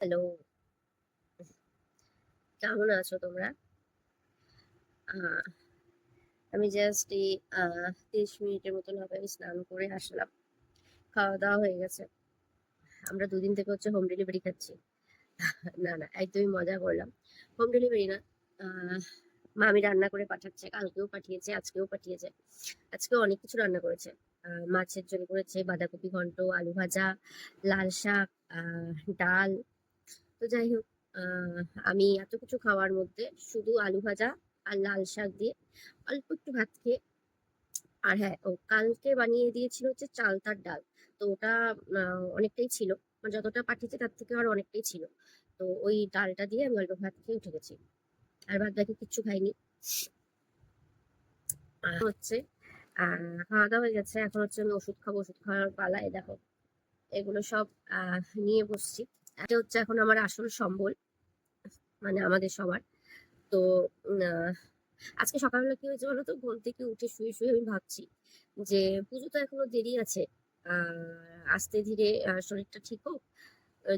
Hello, কেমন আছো তোমরা? আহ, আমি জাস্ট এই 30 মিনিটের মতন হবে আমি স্নান করে আসলাম। খাওয়া দাওয়া হয়ে গেছে। আমরা দুদিন থেকে হচ্ছে হোম ডেলিভারি খাচ্ছি। না না, একদমই মজা করলাম। হোম ডেলিভারি না, আহ, মামি রান্না করে পাঠাচ্ছে, কালকেও পাঠিয়েছে, আজকেও পাঠিয়েছে। আজকে অনেক কিছু রান্না করেছে। মাছের ঝোল করেছে, বাঁধাকপি ঘন্ট, আলু ভাজা, লাল শাক, ডাল। তো যাই হোক, আহ আমি এত কিছু খাওয়ার মধ্যে শুধু আলু ভাজা আর লাল শাক দিয়ে অল্প একটু ভাত খেয়ে, আর হ্যাঁ, ও কালকে বানিয়ে দিয়েছিল হচ্ছে চালতার ডাল। তো ওটা অনেকটাই ছিল, মানে যতটা পাঠিয়েছে তার থেকে আর অনেকটাই ছিল। তো ওই ডালটা দিয়ে আমি অল্প ভাত খেয়ে উঠে গেছি, আর বাদ বাকি কিচ্ছু খাইনি। হচ্ছে খাওয়া দাওয়া হয়ে গেছে, এখন হচ্ছে আমি ওষুধ খাবো, ওষুধ খাওয়ার পালায় দেখো এগুলো সব নিয়ে বসছি। এটা হচ্ছে এখন আমার আসল সম্বল, মানে আমাদের সবার। তো আজকে সকালবেলা কি হয়েছে বলো তো, ঘুম থেকে উঠে শুয়ে শুয়ে আমি ভাবছি যে পুজো তো এখনো দেরি আছে। আস্তে ধীরে শরীরটা ঠিক হোক,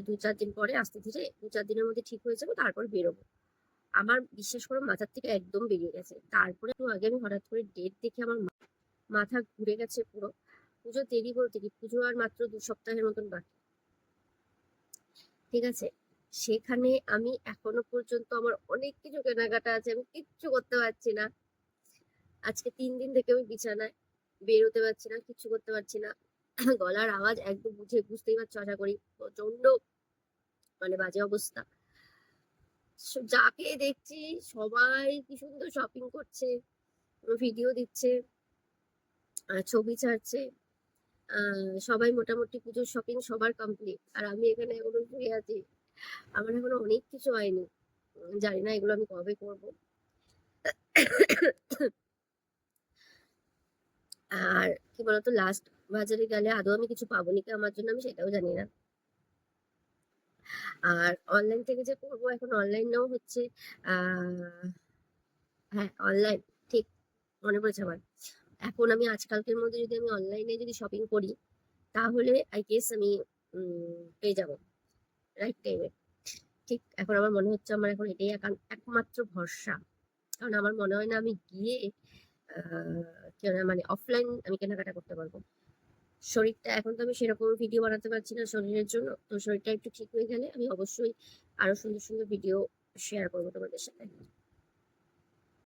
2-4 দিন পরে আস্তে ধীরে 2-4 দিনের মধ্যে ঠিক হয়ে যাবো, তারপর বেরোবো। আমার বিশ্বাস করো মাথার থেকে একদম বেরিয়ে গেছে। তারপরে একটু আগে আমি হঠাৎ করে ডেট দেখে আমার মাথা ঘুরে গেছে পুরো। পুজো দেরি বলতে কি, পুজো আর মাত্র 2 সপ্তাহের মতন বাকি, ঠিক আছে? সেখানে আমি এখনো পর্যন্ত আমার অনেক কিছু কেনাকাটা আছে, আমি কিচ্ছু করতে পারছি না। আজকে 3 দিন থেকে আমি বিছানায়, বেরোতে পারছি না, কিচ্ছু করতে পারছি না। গলার আওয়াজ একদম বুঝতেই পারছো আশা করি। প্রচন্ড মানে বাজে অবস্থা। যাকে দেখছি সবাই কি সুন্দর শপিং করছে, ভিডিও দিচ্ছে, ছবি ছাড়ছে। সবাই মোটামুটি পুজোর শপিং সবার কমপ্লিট, আর আমি এখানে এখনো শুয়ে আছি। আমার এখনো অনেক কিছু হয়নি। জানি না এগুলো আমি কবে করবো। আর কি বলতো, লাস্ট বাজারে গেলে আদৌ আমি কিছু পাবো নাকি আমার জন্য, আমি সেটাও জানি না। আর অনলাইন থেকে যে করবো, এখন অনলাইনেও হচ্ছে আহ হ্যাঁ, অনলাইন, ঠিক মনে পড়েছে আমার। এখন আমি আজকালকের মধ্যে যদি আমি অনলাইনে যদি শপিং করি, তাহলে আই গেস আমি পেয়ে যাবো রাইট টাইমে। ঠিক এখন আমার মনে হচ্ছে আমার এখন এটাই একমাত্র ভরসা। কারণ আমার মনে হয় না আমি গিয়ে মানে অফলাইন আমি কেনাকাটা করতে পারবো। শরীরটা এখন তো আমি সেরকম ভিডিও বানাতে পারছি না শরীরের জন্য। তো শরীরটা একটু ঠিক হয়ে গেলে আমি অবশ্যই আরো সুন্দর সুন্দর ভিডিও শেয়ার করবো তোমাদের সাথে।